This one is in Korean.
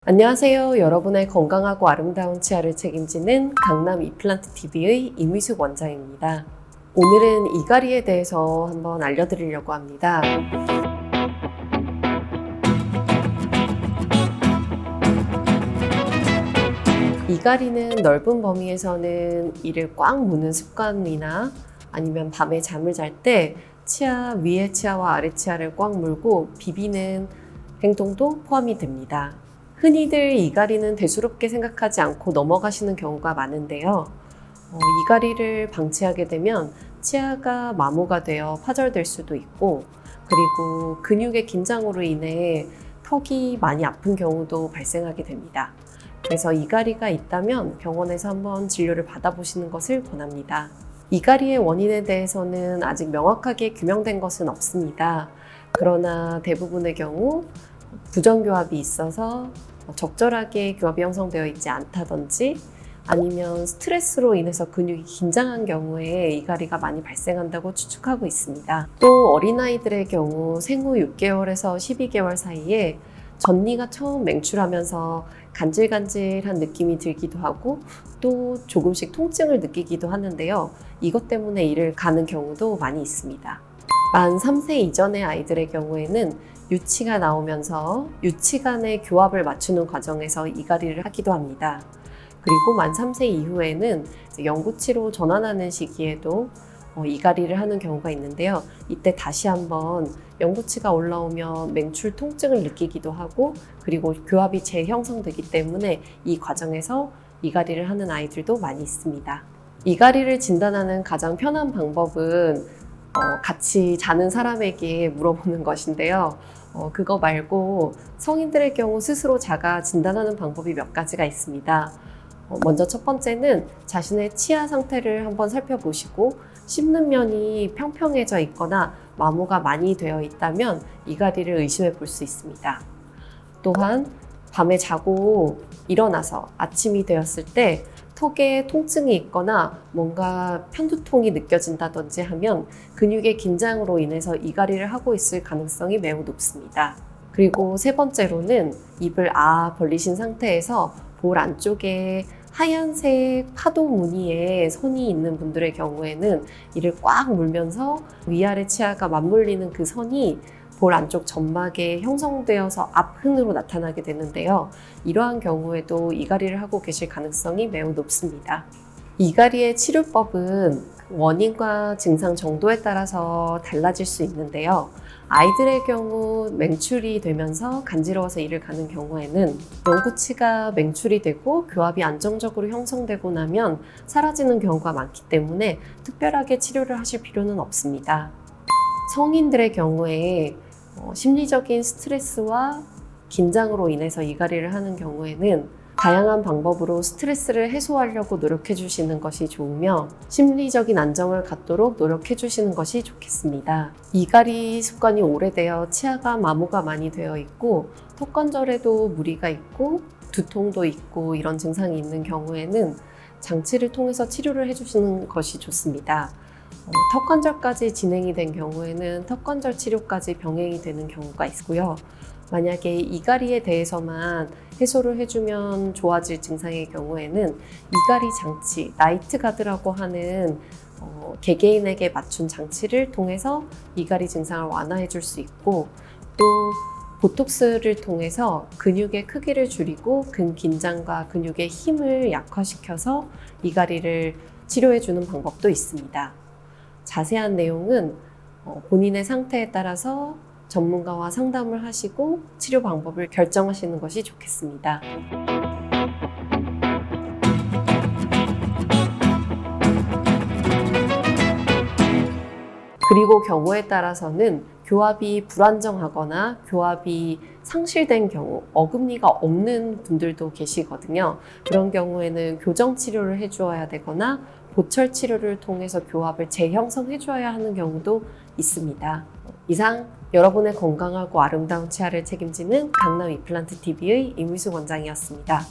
안녕하세요. 여러분의 건강하고 아름다운 치아를 책임지는 강남 이플란트 TV의 이미숙 원장입니다. 오늘은 이갈이에 대해서 한번 알려드리려고 합니다. 이갈이는 넓은 범위에서는 이를 꽉 무는 습관이나 아니면 밤에 잠을 잘 때 치아 위의 치아와 아래 치아를 꽉 물고 비비는 행동도 포함이 됩니다. 흔히들 이갈이는 대수롭게 생각하지 않고 넘어가시는 경우가 많은데요. 이갈이를 방치하게 되면 치아가 마모가 되어 파절될 수도 있고, 그리고 근육의 긴장으로 인해 턱이 많이 아픈 경우도 발생하게 됩니다. 그래서 이갈이가 있다면 병원에서 한번 진료를 받아보시는 것을 권합니다. 이갈이의 원인에 대해서는 아직 명확하게 규명된 것은 없습니다. 그러나 대부분의 경우 부정교합이 있어서 적절하게 교합이 형성되어 있지 않다든지 아니면 스트레스로 인해서 근육이 긴장한 경우에 이갈이가 많이 발생한다고 추측하고 있습니다. 또 어린아이들의 경우 생후 6개월에서 12개월 사이에 전니가 처음 맹출하면서 간질간질한 느낌이 들기도 하고 또 조금씩 통증을 느끼기도 하는데요. 이것 때문에 이를 가는 경우도 많이 있습니다. 만 3세 이전의 아이들의 경우에는 유치가 나오면서 유치 간의 교합을 맞추는 과정에서 이갈이를 하기도 합니다. 그리고 만 3세 이후에는 영구치로 전환하는 시기에도 이갈이를 하는 경우가 있는데요. 이때 다시 한번 영구치가 올라오면 맹출 통증을 느끼기도 하고 그리고 교합이 재형성되기 때문에 이 과정에서 이갈이를 하는 아이들도 많이 있습니다. 이갈이를 진단하는 가장 편한 방법은 같이 자는 사람에게 물어보는 것인데요. 그거 말고 성인들의 경우 스스로 자가 진단하는 방법이 몇 가지가 있습니다. 먼저 첫 번째는 자신의 치아 상태를 한번 살펴보시고 씹는 면이 평평해져 있거나 마모가 많이 되어 있다면 이갈이를 의심해 볼 수 있습니다. 또한 밤에 자고 일어나서 아침이 되었을 때 턱에 통증이 있거나 뭔가 편두통이 느껴진다든지 하면 근육의 긴장으로 인해서 이갈이를 하고 있을 가능성이 매우 높습니다. 그리고 세 번째로는 입을 벌리신 상태에서 볼 안쪽에 하얀색 파도 무늬의 선이 있는 분들의 경우에는 이를 꽉 물면서 위아래 치아가 맞물리는 그 선이 볼 안쪽 점막에 형성되어서 앞흔으로 나타나게 되는데요. 이러한 경우에도 이갈이를 하고 계실 가능성이 매우 높습니다. 이갈이의 치료법은 원인과 증상 정도에 따라서 달라질 수 있는데요. 아이들의 경우 맹출이 되면서 간지러워서 이를 가는 경우에는 영구치가 맹출이 되고 교합이 안정적으로 형성되고 나면 사라지는 경우가 많기 때문에 특별하게 치료를 하실 필요는 없습니다. 성인들의 경우에 심리적인 스트레스와 긴장으로 인해서 이갈이를 하는 경우에는 다양한 방법으로 스트레스를 해소하려고 노력해 주시는 것이 좋으며 심리적인 안정을 갖도록 노력해 주시는 것이 좋겠습니다. 이갈이 습관이 오래되어 치아가 마모가 많이 되어 있고 턱관절에도 무리가 있고 두통도 있고 이런 증상이 있는 경우에는 장치를 통해서 치료를 해주시는 것이 좋습니다. 턱관절까지 진행이 된 경우에는 턱관절 치료까지 병행이 되는 경우가 있고요. 만약에 이갈이에 대해서만 해소를 해주면 좋아질 증상의 경우에는 이갈이 장치, 나이트 가드라고 하는 개개인에게 맞춘 장치를 통해서 이갈이 증상을 완화해 줄 수 있고 또 보톡스를 통해서 근육의 크기를 줄이고 근긴장과 근육의 힘을 약화시켜서 이갈이를 치료해 주는 방법도 있습니다. 자세한 내용은 본인의 상태에 따라서 전문가와 상담을 하시고 치료 방법을 결정하시는 것이 좋겠습니다. 그리고 경우에 따라서는 교합이 불안정하거나 교합이 상실된 경우, 어금니가 없는 분들도 계시거든요. 그런 경우에는 교정 치료를 해주어야 되거나 보철 치료를 통해서 교합을 재형성해 줘야 하는 경우도 있습니다. 이상 여러분의 건강하고 아름다운 치아를 책임지는 강남 이플란트 TV의 이미숙 원장이었습니다.